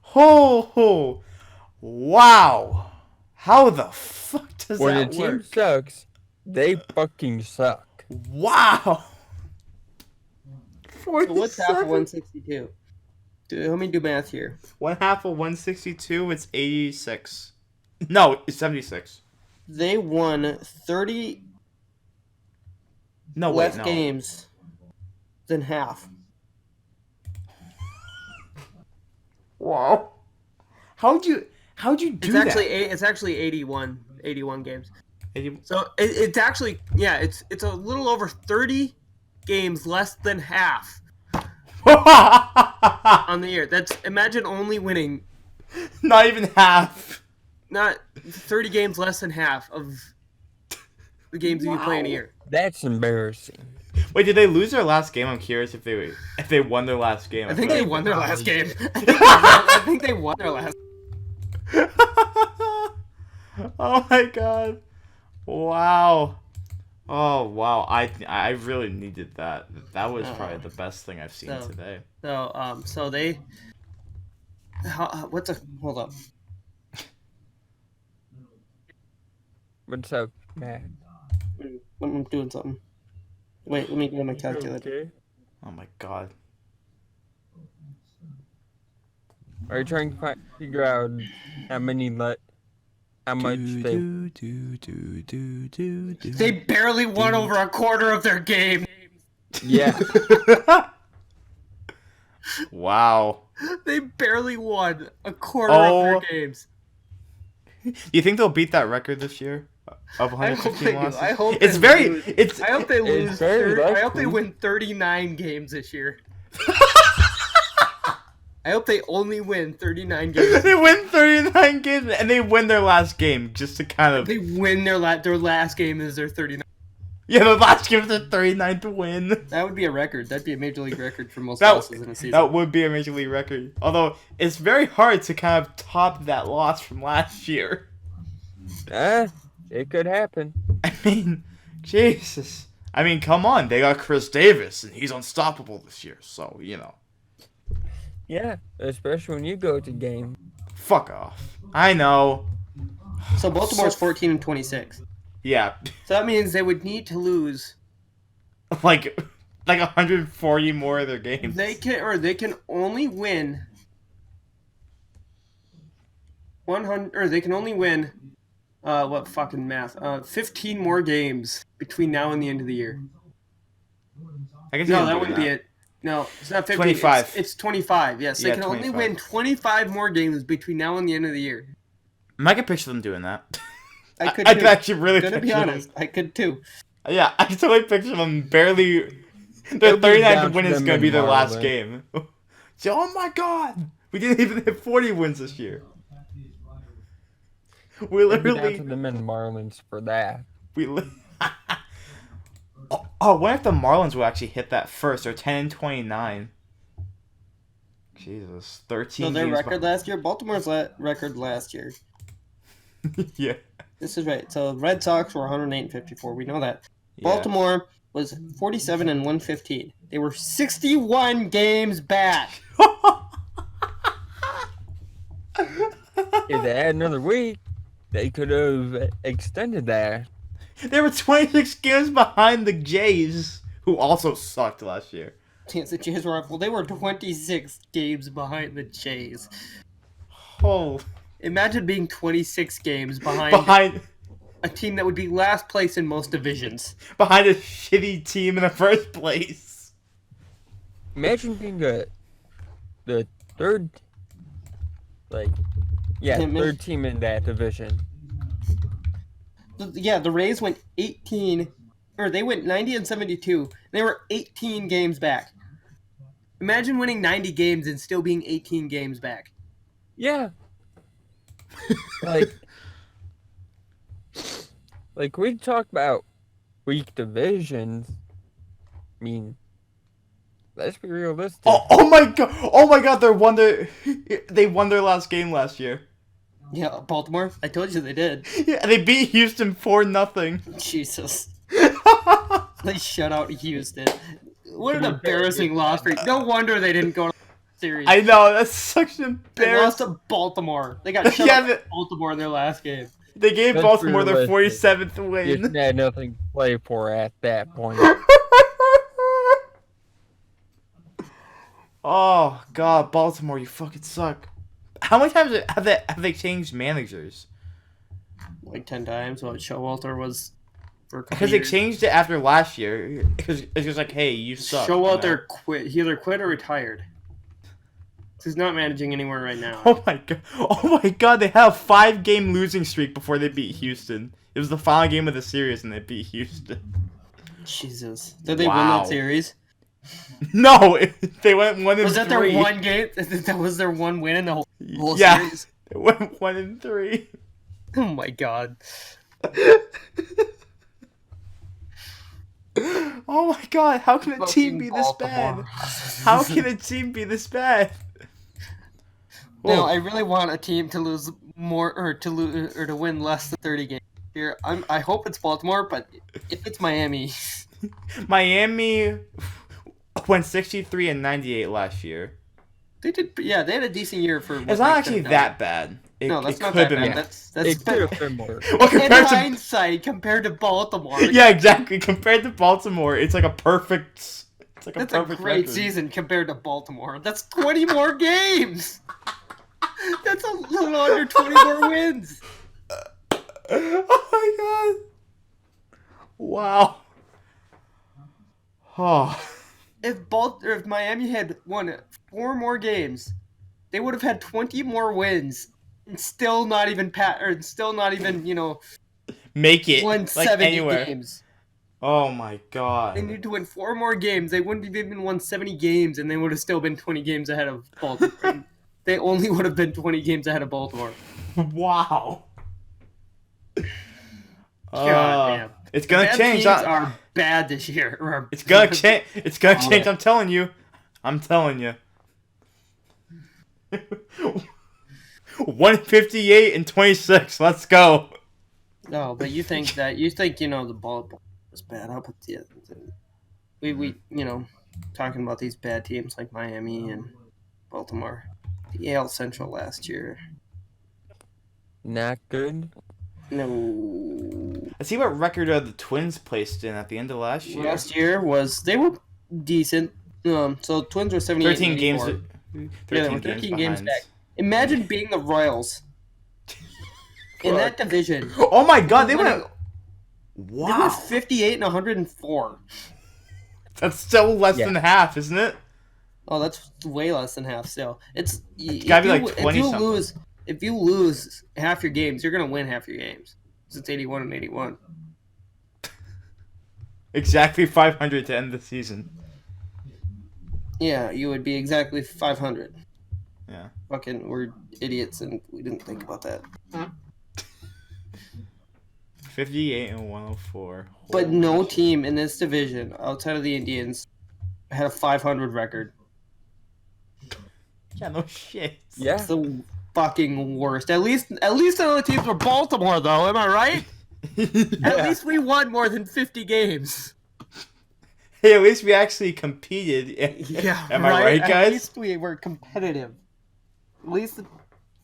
Ho. Wow. How the fuck does When a that team work? sucks, they fucking suck. Wow. So what's half of 47. 162? Let me do math here. 1/2 of 162, it's 86. No, it's 76. They won 30 No, less wait, no. games than half. Wow. How'd you do that? It's actually 81 games. 80 So it's actually it's a little over 30 games less than half on the year. That's imagine only winning Not even half. not 30 games less than half of the games you play in a year. That's embarrassing. Wait, did they lose their last game? I'm curious if they won their last game. I think they won their last game. I think they won their last. Oh my god. Wow. Oh wow. I really needed that. That was probably the best thing I've seen today. So they. Hold up. What's up, Matt? I'm doing something. Wait, let me get my calculator. Okay. Oh my god. Are you trying to figure out how much they? They barely won over a quarter of their game. Yeah. Wow. They barely won a quarter of their games. Do you think they'll beat that record this year of I hope 115 they do. losses? I hope It's they very lose. it's I hope they lose. very I hope they likely. win 39 games this year. I hope they only win 39 games. they win 39 games and they win their last game just to kind of They win their last game is their 39. Yeah, the last game is the 39th win. That would be a record. That'd be a major league record for most That- losses in a season. That would be a major league record. Although it's very hard to kind of top that loss from last year. It could happen. I mean, Jesus. I mean, come on. They got Chris Davis, and he's unstoppable this year. So, you know. Yeah, especially when you go to game. Fuck off. I know. So Baltimore's 14 and 26. Yeah. So that means they would need to lose. like 140 more of their games. They can only win 100 or they can only win what fucking math? 15 more games between now and the end of the year. I guess No, that wouldn't be it. No, it's not 15. 25. It's 25. Yes, Yeah, they can only 25. win 25 more games between now and the end of the year. I could picture them doing that. I could I could too. actually really I'm gonna picture be them. honest. I could too. Yeah, I can totally picture them barely. Their It'll be 39th down win to is them going to be and their last Marlon. game. So, oh my god! We didn't even hit 40 wins this year. We It'll be down literally. to them and Marlins for that. Oh, I wonder if the Marlins will actually hit that first. They're 10 and 29. Jesus, 13 So their games record last year, Baltimore's record last year. Yeah. This is right. So Red Sox were 108 and 54. We know that. Yeah. Baltimore was 47 and 115. They were 61 games back. If they had another week, they could have extended that. They were 26 games behind the Jays, who also sucked last year. The Jays were awful. They were 26 games behind the Jays. Oh, Imagine being 26 games behind a team that would be last place in most divisions. Behind a shitty team in the first place. Imagine being the third, third team in that division. Yeah, the Rays went 18, or they went 90 and 72. They were 18 games back. Imagine winning 90 games and still being 18 games back. Yeah. like we talk about weak divisions. I mean, let's be realistic. Oh my god! They won their last game last year. Yeah, Baltimore. I told you they did. Yeah, they beat Houston 4-0. Jesus. They shut out Houston. What an embarrassing loss for you. No wonder they didn't go to the series. I know, that's such an embarrassing. They lost to Baltimore. They got shut out by Baltimore in their last game. They gave Baltimore their 47th win. You had nothing to play for at that point. Oh god, Baltimore, you fucking suck. How many times have they changed managers? Like 10 times. Well, Showalter was for a couple Because they changed it after last year. Because it's just like, hey, you suck. Showalter quit. He either quit or retired. He's not managing anywhere right now. Oh my god, they had a 5-game losing streak before they beat Houston. It was the final game of the series and they beat Houston. Jesus. Did they win that series? No, they went 1-3. Was that their one game? That was their one win in the whole series? They went 1-3. Oh my god. Oh my god, how can a team be this bad? How can a team be this bad? No, I really want a team to lose more or to win less than 30 games here. I hope it's Baltimore, but if it's Miami, Miami went 63-98 last year. they did. Yeah, they had a decent year for. It's not actually that bad. No, that's not that bad. That's it could have been more. Well, in hindsight, compared to Baltimore. Yeah, exactly. Compared to Baltimore, it's like a perfect. It's like that's a perfect great record. season compared to Baltimore. That's 20 more games. That's a little under 20 more wins. Oh my god! Wow. Oh. If Miami had won 4 more games, they would have had 20 more wins and still not even make it won like 70 anywhere. games. Oh my god. They need to win 4 more games. They wouldn't have even won 70 games, and they would have still been 20 games ahead of Baltimore. They only would have been 20 games ahead of Baltimore. Wow. God damn. It's gonna change. Teams are bad this year. It's gonna change. It's gonna change. I'm telling you. 158-26. Let's go. No, but you think the Baltimore is bad. How about we talking about these bad teams like Miami and Baltimore. The AL Central last year. Not good. No. Let's see what record the Twins placed in at the end of last year. Last year they were decent. So Twins were 78. 13 games. 13 games back. Imagine being the Royals in that division. Oh my god, they went. Wow. They went 58 and 104. That's still less than half, isn't it? Oh, that's way less than half. Still, it's gotta be like 20 If you lose half your games, you're gonna win half your games. It's 81 and 81. Exactly 500 to end the season. Yeah, you would be exactly 500. Yeah. Fucking, we're idiots and we didn't think about that. 58-104. But no team in this division outside of the Indians had a 500 record. Yeah, no shit. Yeah. It's the fucking worst. At least none of the teams were Baltimore, though. Am I right? At least we won more than 50 games. Hey, at least we actually competed. Yeah, Am I right, guys? At least we were competitive. At least the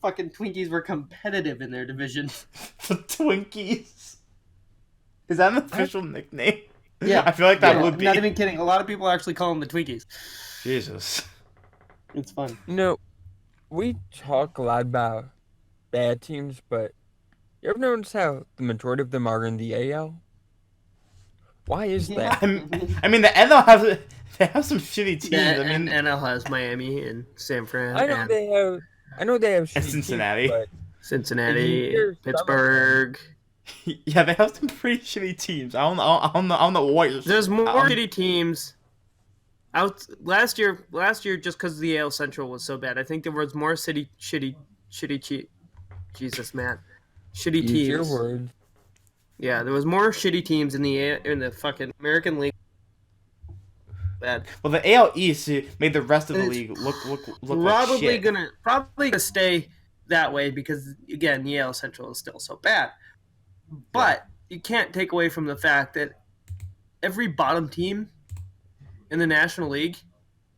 fucking Twinkies were competitive in their division. The Twinkies. Is that an official nickname? Yeah. I feel like that would be. Not even kidding. A lot of people actually call them the Twinkies. Jesus. It's fun. We talk a lot about bad teams, but you ever notice how the majority of them are in the AL? Why is Yeah. that? I mean, the NL has they have some shitty teams. Yeah, I mean, and NL has Miami and San Fran I know and they have, I know they have and shitty teams, Cincinnati. but you Cincinnati, hear some of them. Pittsburgh. Yeah, they have some pretty shitty teams. I don't know what you're. There's more shitty teams out last year. Last year, just because the AL Central was so bad, I think there was more shitty Jesus man, shitty Use your teams. words. Yeah, there was more shitty teams in the fucking American League. Bad. Well, the AL East made the rest of the It's league look Probably like shit. gonna stay that way because again, the AL Central is still so bad. But you can't take away from the fact that every bottom team in the National League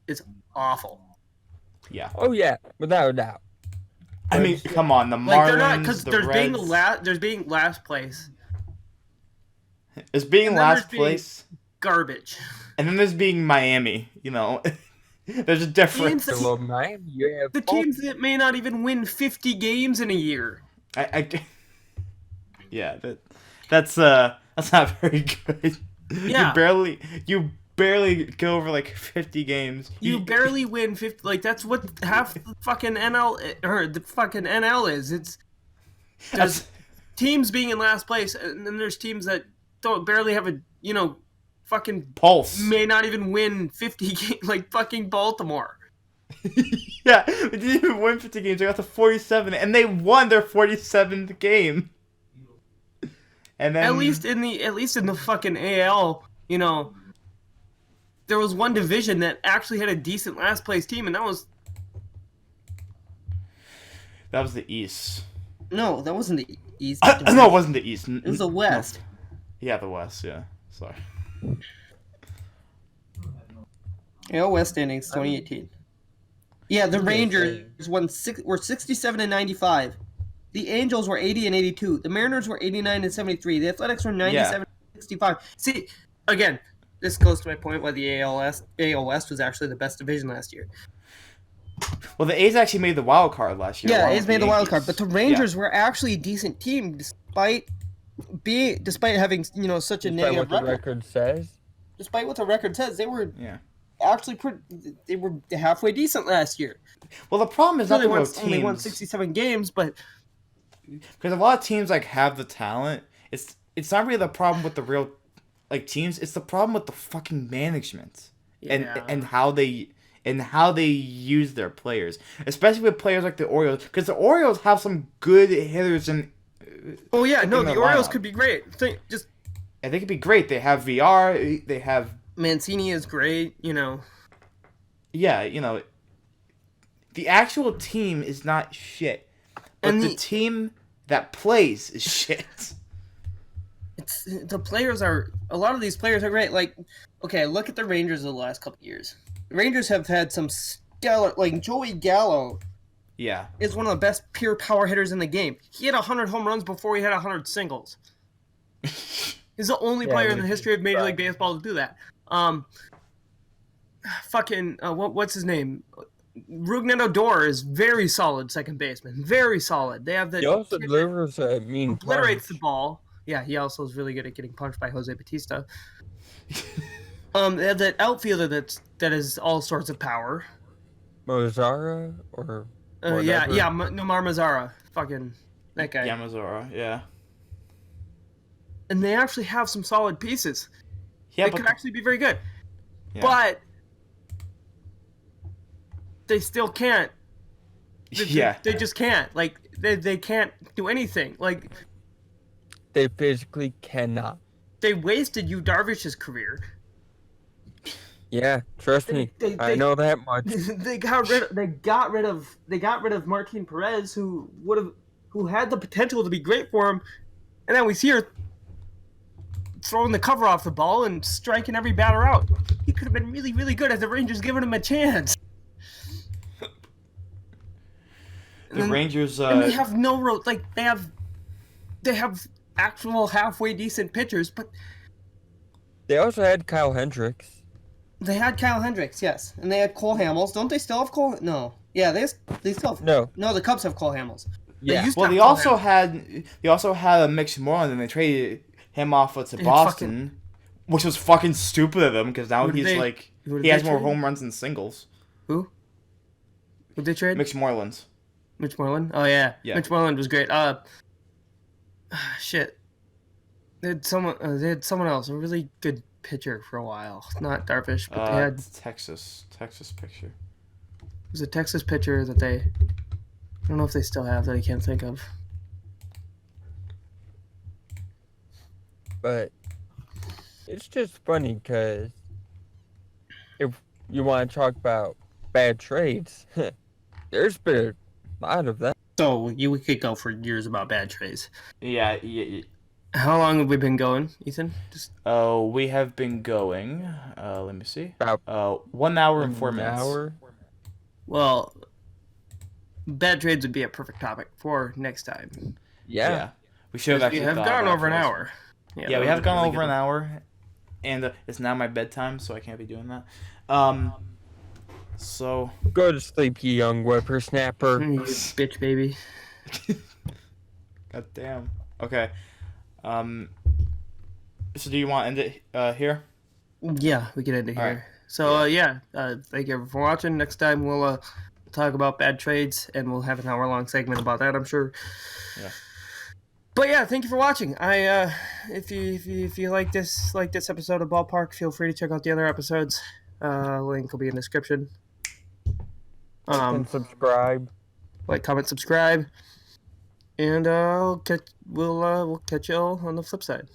is awful. Yeah. Oh yeah, without a doubt. I mean, come on, the Marlins, Like they're not because the there's Reds. there's being last place, There's being and then last there's being place, garbage. and then there's being Miami. You know, there's a difference. Teams Below Miami, you have The teams that may not even win 50 games in a year. Yeah, that's not very good. Yeah. You barely go over like 50 games. You barely win 50. Like that's what half the fucking NL or the fucking NL is. It's there's teams being in last place, and then there's teams that don't barely have a fucking pulse. May not even win 50 games, like fucking Baltimore. Yeah, they didn't even win 50 games. They got to 47, and they won their 47th game. And then at least in the fucking AL, there was one division that actually had a decent last place team, and that was the East. No, that wasn't the East. No, it wasn't the East. It was the West. No. Yeah, the West. Yeah, sorry. AL West standings 2018. Yeah, the Rangers were 67 and 95. The Angels were 80 and 82. The Mariners were 89 and 73. The Athletics were 97 and 65. See, again, this goes to my point why the AL West was actually the best division last year. Well, the A's actually made the wild card last year. Yeah, A's made the wild card, but the Rangers were actually a decent team despite having such a negative record. What the record says. Despite what the record says, they were actually they were halfway decent last year. Well, the problem is they only won 67 games, but because a lot of teams have the talent, it's not really the problem with the real teams. It's the problem with the fucking management and how they use their players, especially with players like the Orioles, because the Orioles have some good hitters and. Oh yeah, no, the Orioles could be great. They could be great. They have VR. They have Mancini is great. Yeah, the actual team is not shit, but the team that plays is shit. A lot of these players are great. Like, okay, look at the Rangers of the last couple of years. The Rangers have had some stellar, like Joey Gallo. Yeah, is one of the best pure power hitters in the game. He had 100 home runs before he had 100 singles. He's the only player in the history of Major League Baseball to do that. What's his name? Rougned Odor is very solid second baseman. Very solid. They have the. He also delivers a mean punch. Obliterates the ball. Yeah, he also is really good at getting punched by Jose Bautista. They have that outfielder that has all sorts of power. Mazara or. Nomar Mazara. Fucking that guy. Yeah, Mazara. Yeah. And they actually have some solid pieces. Yeah, they could actually be very good. Yeah. But they still can't. They just can't. Like, they can't do anything. Like, they physically cannot. They wasted Yu Darvish's career. Yeah, trust me. I know that much. They got rid of Martin Perez, who had the potential to be great for him, and then we see her throwing the cover off the ball and striking every batter out. He could have been really, really good had the Rangers given him a chance. Rangers and they have no they have actual halfway decent pitchers, but they also had Kyle Hendricks. They had Kyle Hendricks, yes, and they had Cole Hamels. Don't they still have Cole? No. Yeah, they still have... No. No, the Cubs have Cole Hamels. Yeah. used to Well, have they Cole also Hamels. had a Mitch Moreland, and they traded him off to And Boston, which was fucking stupid of them because now Who did he's they- like who did he has they more trade? home runs than singles. Who? Who'd they trade? Mitch Moreland. Mitch Moreland? Oh, yeah. Yeah. Mitch Moreland was great. Shit. They had someone else, a really good pitcher for a while. Not Darvish, but they had... Texas picture. It was a Texas pitcher that they... I don't know if they still have that I can't think of. But it's just funny because if you want to talk about bad trades, there's been a lot of that. So, we could go for years about bad trades. Yeah. How long have we been going, Ethan? We have been going. Let me see. About 1 hour and 4 minutes. hour. Well, bad trades would be a perfect topic for next time. Yeah. We should have We actually have thought gone about over an this. hour. Yeah, that we would have be gone really over good. an hour, and it's now my bedtime, so I can't be doing that. So Go to sleep, you young whippersnapper. You bitch, baby. God damn. Okay. So do you want to end it here? Yeah, we can end it All here. right. So, thank you for watching. Next time we'll talk about bad trades, and we'll have an hour-long segment about that, I'm sure. Yeah. But yeah, thank you for watching. If you like this episode of Ballpark, feel free to check out the other episodes. Link will be in the description. And subscribe. Like, comment, subscribe, and we'll catch you all on the flip side.